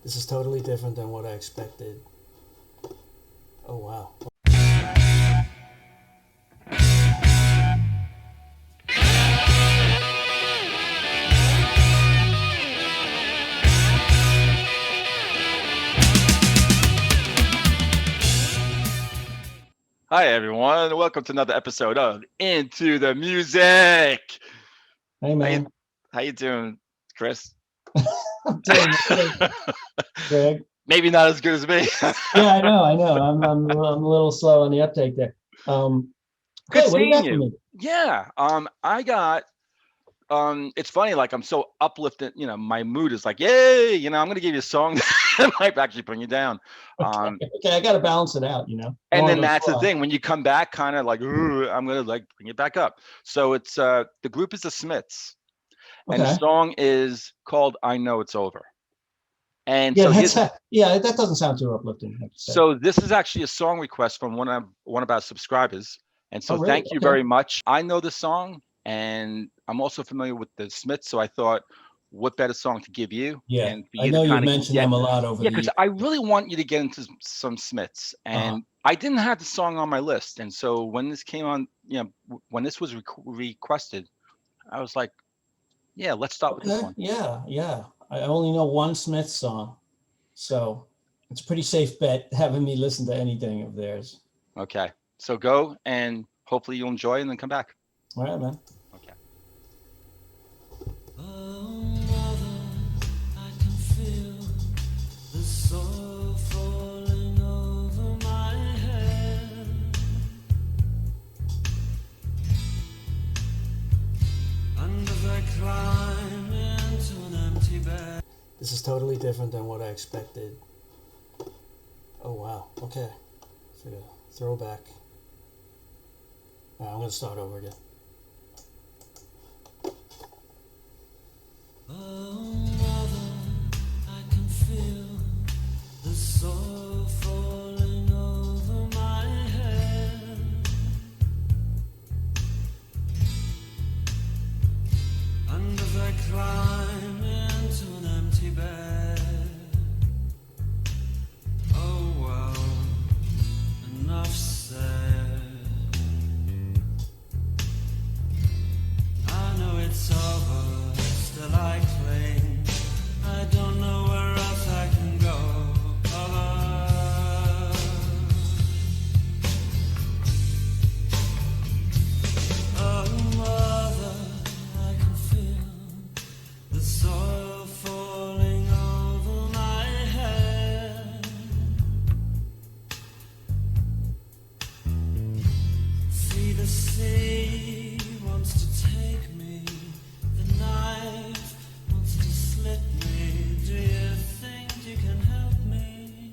This is totally different than what I expected. Oh, wow. Hi, everyone. Welcome to another episode of Into the Music. Hey, man. How you doing, Chris? I'm doing great, Greg. Maybe not as good as me. Yeah, I know. I'm a little slow on the uptake there. Good Hey, what do you seeing got for you. me? Yeah. I got. It's funny. Like I'm so uplifted. My mood is like, yay. I'm gonna give you a song that might actually bring you down. Okay, I got to balance it out, I And wanna then go that's the slow. thing. When you come back, kind of like, "Ooh," I'm gonna like bring it back up. So it's the group is the SMITHS, and the Okay. song is called "I Know It's Over." And Yeah, so here's that doesn't sound too uplifting, I have to say. So this is actually a song request from one of our subscribers, and Oh, so really? thank you Okay. very much. I know the song, and I'm also familiar with the Smiths, so I thought, what better song to give you Yeah, and for I you to know you've kind of mentioned get, them a lot over yeah, the because years. I really want you to get into some Smiths, Uh-huh. and I didn't have the song on my list, and so when this came on, when this was requested, I was like, yeah, let's start with this Okay. one. Yeah. I only know one Smith song, so it's a pretty safe bet having me listen to anything of theirs. Okay, so go and hopefully you'll enjoy and then come back. All right, man. Okay. Oh, mother, I can feel the soil falling over my head. And as I climb into an empty bed. This is totally different than what I expected. Oh, wow. Okay. So, throwback. All right, I'm going to start over again. Oh, mother, I can feel the soil falling over my head. And as I climb into an empty bed, oh well, enough said. I know it's over, still I cling. I don't know where else I can go. Oh, mother, I can feel the soil falling over my head. See, the sea wants to take me, the knife wants to slit me. Do you think you can help me?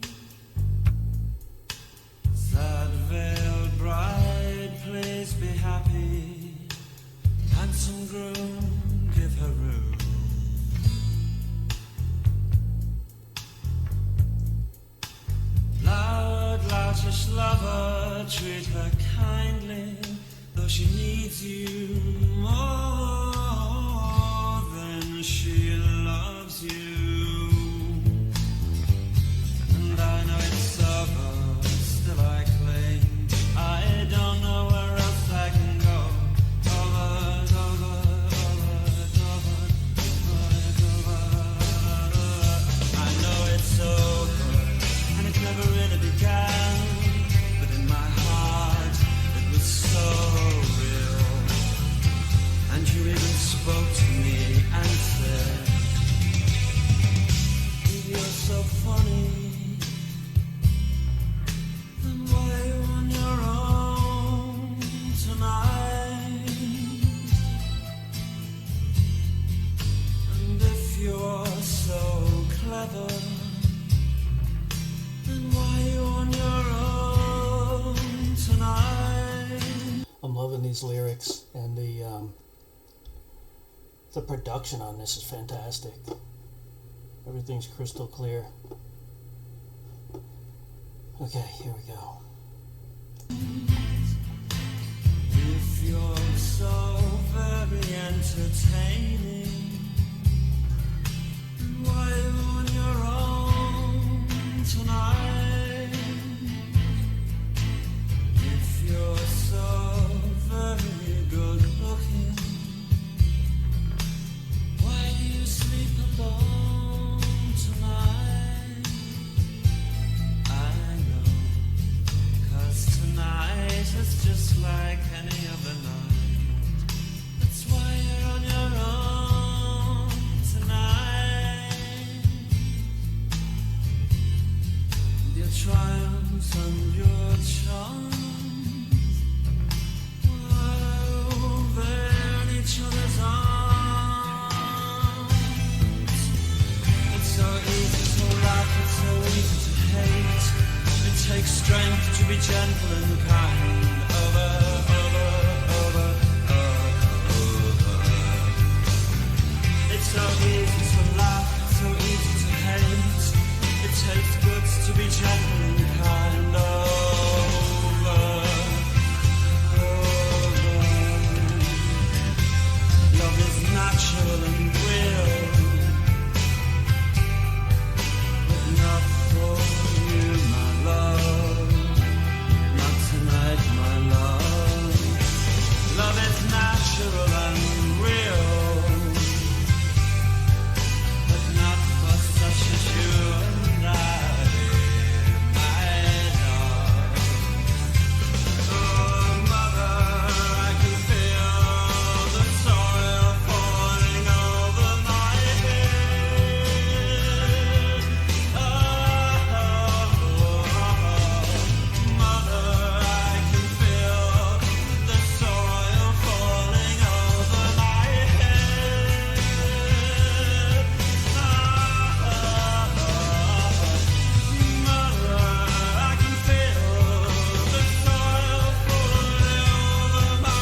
Sad veiled bride, please be happy. Handsome groom, give her room. Loud, loutish lover, treat her kindly, though she needs you more than she loves you. And I know it's over, still I cling. I don't know where else I can go. I know it's over, and it never really began. But in my heart, it was so real. And you even spoke to me and said, if you're so funny, then why are you on your own tonight? And if you're so clever, then why are you on your own tonight? I'm loving these lyrics, and the production on this is fantastic. Everything's crystal clear. Okay, here we go. If you're so very entertaining, why are you on your own It's so easy to hate. It takes strength to be gentle and kind. Over, over, over, over. It's so easy to laugh, so easy to hate. It takes guts to be gentle and kind. Over, over. Love is natural and real. Not for you, my love. Not tonight, my love. Love is natural and real, but not for such as you and I, my love. Oh, mother, I can feel the soil falling over my head. Mother, I can feel the soil falling over my head. Mother, I can feel the soil falling over my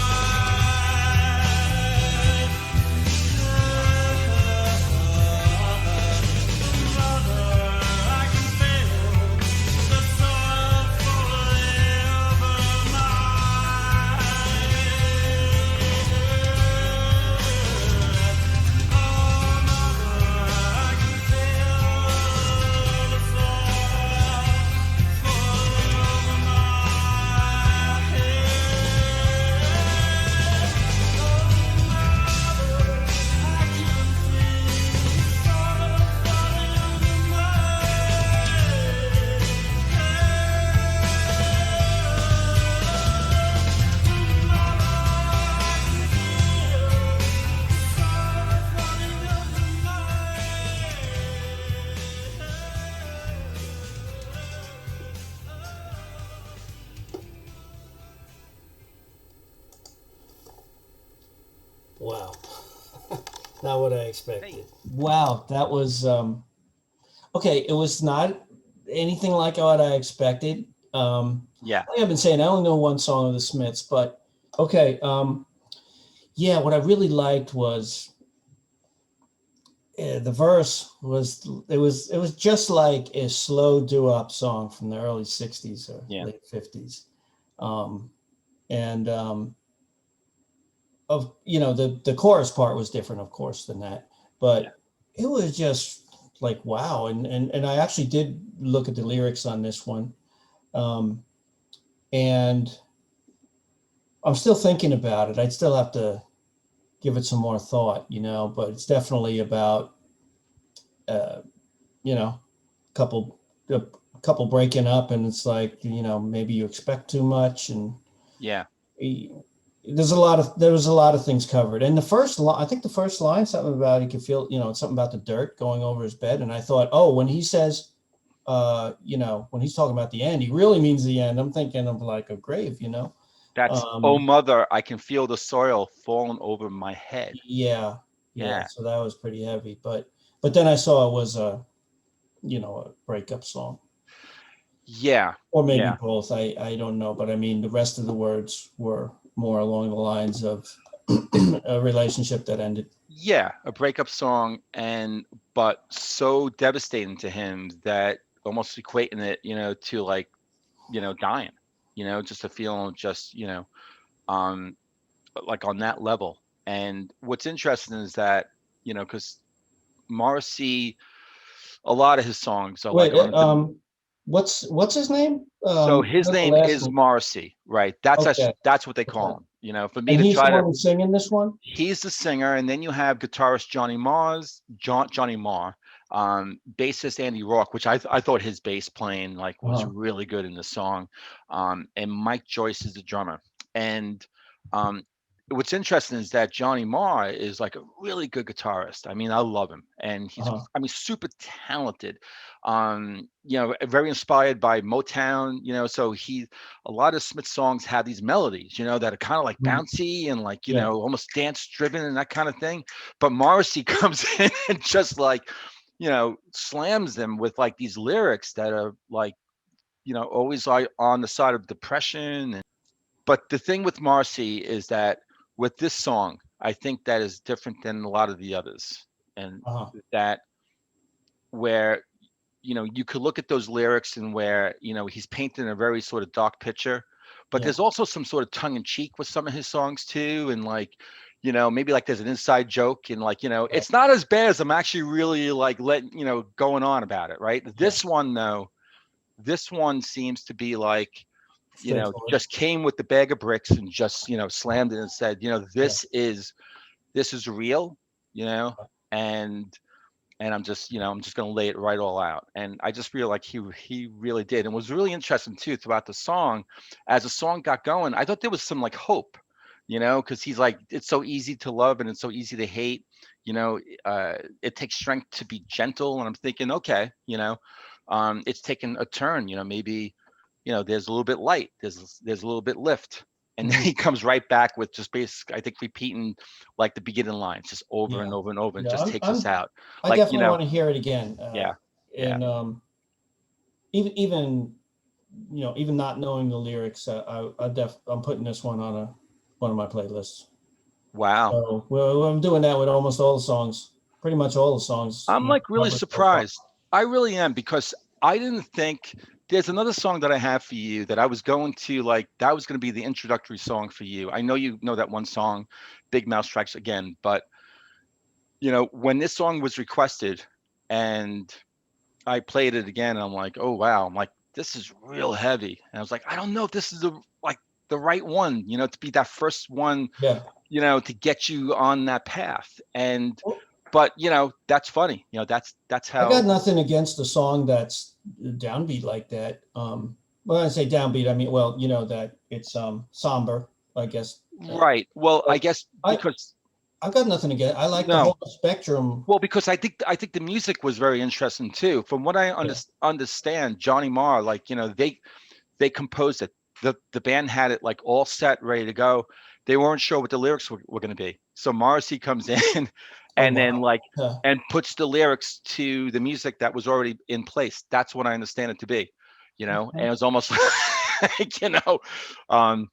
Wow. Not what I expected. Wow, that was okay. It was not anything like what I expected. Yeah. Like I've been saying, I only know one song of the Smiths, but okay. Yeah, what I really liked was the verse was it was just like a slow doo-wop song from the early '60s or Yeah. late '50s, and of the chorus part was different, of course, than that, but it was just like wow. And I actually did look at the lyrics on this one, and I'm still thinking about it. I'd still have to give it some more thought, but it's definitely about couple a couple breaking up, and it's like maybe you expect too much, and Yeah. there was a lot of things covered. And the first line, I think the first line, something about he could feel, something about the dirt going over his bed. And I thought, oh, when he says, when he's talking about the end, he really means the end. I'm thinking of like a grave, That's oh mother, I can feel the soil falling over my head. Yeah. Yeah. So that was pretty heavy, but then I saw it was a breakup song. Yeah. Or maybe both. I don't know, but I mean, the rest of the words were more along the lines of a relationship that ended. Yeah, a breakup song, but so devastating to him that almost equating it, to like, dying, just a feeling of just, like on that level. And what's interesting is that, because Morrissey, a lot of his songs are Wait, like on what's his name? so his the name last is one. Morrissey, right? That's Okay. that's what they call him. For me And to he's try the one to, who's singing this one? he's the singer, and then you have guitarist Johnny Marr, bassist Andy Rourke, which I thought his bass playing like was really good in the song, and Mike Joyce is the drummer. And what's interesting is that Johnny Marr is like a really good guitarist. I mean, I love him, and he's super talented. Very inspired by Motown. So a lot of Smith songs have these melodies, that are kind of like bouncy and like almost dance driven and that kind of thing. But Morrissey comes in and just like slams them with like these lyrics that are like, always like on the side of depression. But the thing with Marcy is that with this song, I think that is different than a lot of the others. And Uh-huh. that where, you could look at those lyrics and where, he's painting a very sort of dark picture, but Yeah. there's also some sort of tongue in cheek with some of his songs too. And like, maybe like there's an inside joke and like, Right. it's not as bad as I'm actually really like letting, going on about it. Right. This Yeah. one though, this one seems to be like, Straightforward. just came with the bag of bricks and just, slammed it and said, Yeah. this is real, and I'm just going to lay it right all out. And I just feel like he really did, and was really interesting too throughout the song. As the song got going, I thought there was some like hope, because he's like, it's so easy to love and it's so easy to hate. It takes strength to be gentle, and I'm thinking, okay, it's taken a turn. Maybe, there's a little bit light, there's a little bit lift. And then Mhm. he comes right back with just basic, I think, repeating like the beginning lines just over and Yeah. over and over, and Yeah. just takes us out. I Like, definitely want to hear it again. yeah, yeah, And even even not knowing the lyrics, I'm putting this one on one of my playlists. wow. So well, I'm doing that with almost all the songs, pretty much all the songs. I'm like really covered so far. surprised. I really am, because I didn't think there's another song that I have for you that I was going to like, that was going to be the introductory song for you. I know you know that one song, Big Mouth Strikes Again, but when this song was requested and I played it again, and I'm like, oh wow, I'm like, this is real heavy. And I was like, I don't know if this is the right one, to be that first one, Yeah. to get you on that path. And Well, but that's funny. That's I got how. nothing against a song that's downbeat like that. When I say downbeat, I mean, well, that it's somber, I guess. Right. Well, I But guess I because I've got nothing against. I like the no. whole spectrum. Well, because I think the music was very interesting too. From what I Yeah. understand, Johnny Marr, like, they composed it. The band had it like all set, ready to go. They weren't sure what the lyrics were going to be. So Morrissey comes in Oh and then wow. like Yeah. and puts the lyrics to the music that was already in place. That's what I understand it to be, and Okay. it was almost like, um,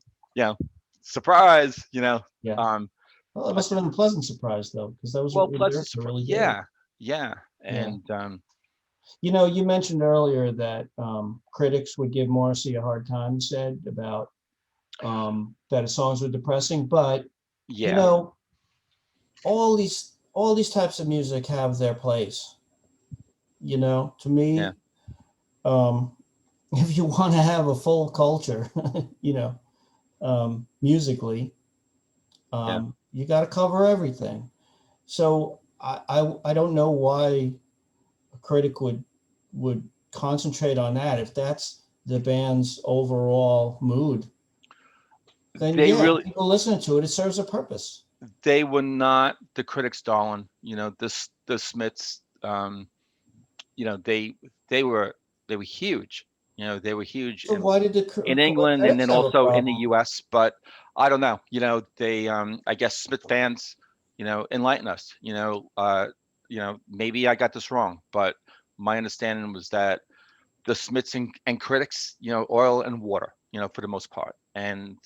surprise, Yeah. um, Well, it but must have been a pleasant surprise though, because those well, plus lyrics are really good. yeah, yeah, Yeah. and You mentioned earlier that critics would give Morrissey a hard time, said about that his songs were depressing, but you yeah, know, all these types of music have their place. To yeah, me, um, if you want to have a full culture, musically, yeah. you got to cover everything. So I don't know why a critic would concentrate on that. If that's the band's overall mood, then They yeah, really people listening to it, it serves a purpose. they were not the critics, darling. The Smiths. They they were they were huge. They were huge So why did in the England and critics then have a also in the problem? U.S. But I don't know. They I guess Smith fans, enlighten us. Maybe I got this wrong, but my understanding was that the Smiths and critics, oil and water, for the most part. And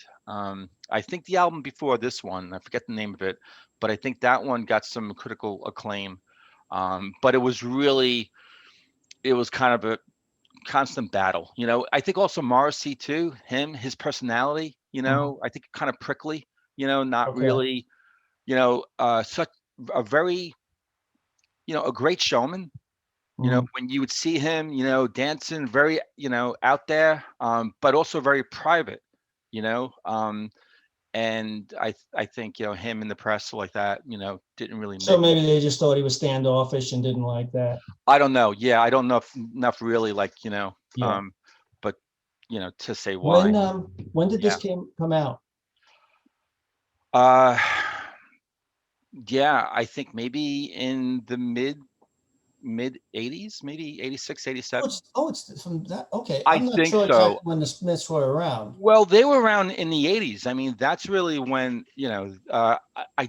I think the album before this one, I forget the name of it, but I think that one got some critical acclaim. But it was kind of a constant battle. I think also Morrissey too, his personality, Mhm. I think kind of prickly, not Okay. really, such a very, a great showman. Mhm. When you would see him, dancing very, out there, but also very private, you know. And I think, him in the press like that, didn't really So mix. maybe they just thought he was standoffish and didn't like that. I don't know. Yeah, I don't know enough really, like, Yeah. but to say why. When did this Yeah. come out? Uh, yeah, I think maybe in the mid 80s, maybe 86, Oh, 87. it's from that. Okay, I I'm not think sure exactly so. when the Smiths were around. Well, they were around in the 80s. I mean, that's really when, I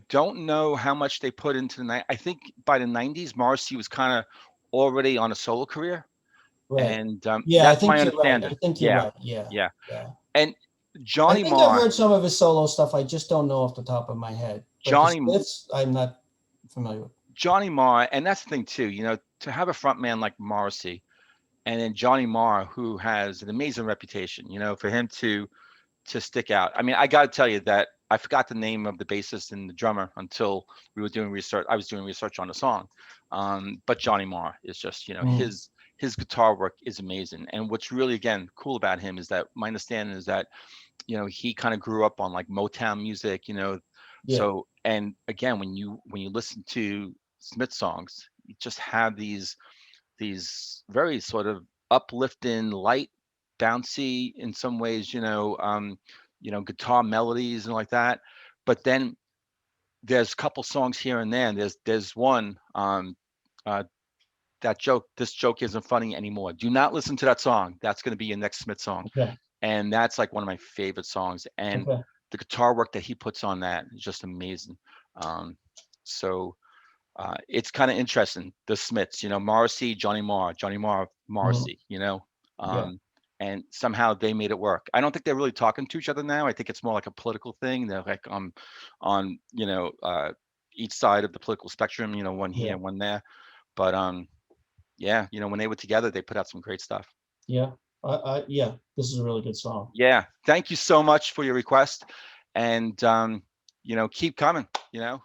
don't know how much they put into the night. I think by the 90s, Morrissey was kind of already on a solo career. Right. And Yeah, I that's think my you're right. understanding. I think you're Yeah, right. Yeah. yeah. Yeah. And I Johnny think I've Marr, heard some of his solo stuff. I just don't know off the top of my head. But the Johnny Smiths, I'm not familiar with. Johnny Marr, and that's the thing too. You know, to have a front man like Morrissey, and then Johnny Marr, who has an amazing reputation. You know, for him to stick out. I mean, I got to tell you that I forgot the name of the bassist and the drummer until we were doing research. I was doing research on the song. But Johnny Marr is just, you know, Mm. his guitar work is amazing. And what's really, again, cool about him is that my understanding is that, you know, he kind of grew up on like Motown music, you know. Yeah. So, and again, when you listen to Smith songs, you just have these very sort of uplifting, light, bouncy in some ways, you know, guitar melodies and like that. But then there's a couple songs here and there, and there's one uh, this joke isn't funny anymore. Do not listen to that song. That's going to be your next Smith song, Okay. and that's like one of my favorite songs. And Okay. the guitar work that he puts on that is just amazing. Um, so it's kind of interesting. The Smiths, you know, Morrissey, Johnny Marr, Mhm. Morrissey, you know, Yeah. and somehow they made it work. I don't think they're really talking to each other now. I think it's more like a political thing. They're like on each side of the political spectrum, you know, one Yeah. here, one there. But yeah, you know, when they were together, they put out some great stuff. Yeah. Yeah. This is a really good song. Yeah, thank you so much for your request, and you know, keep coming. You know.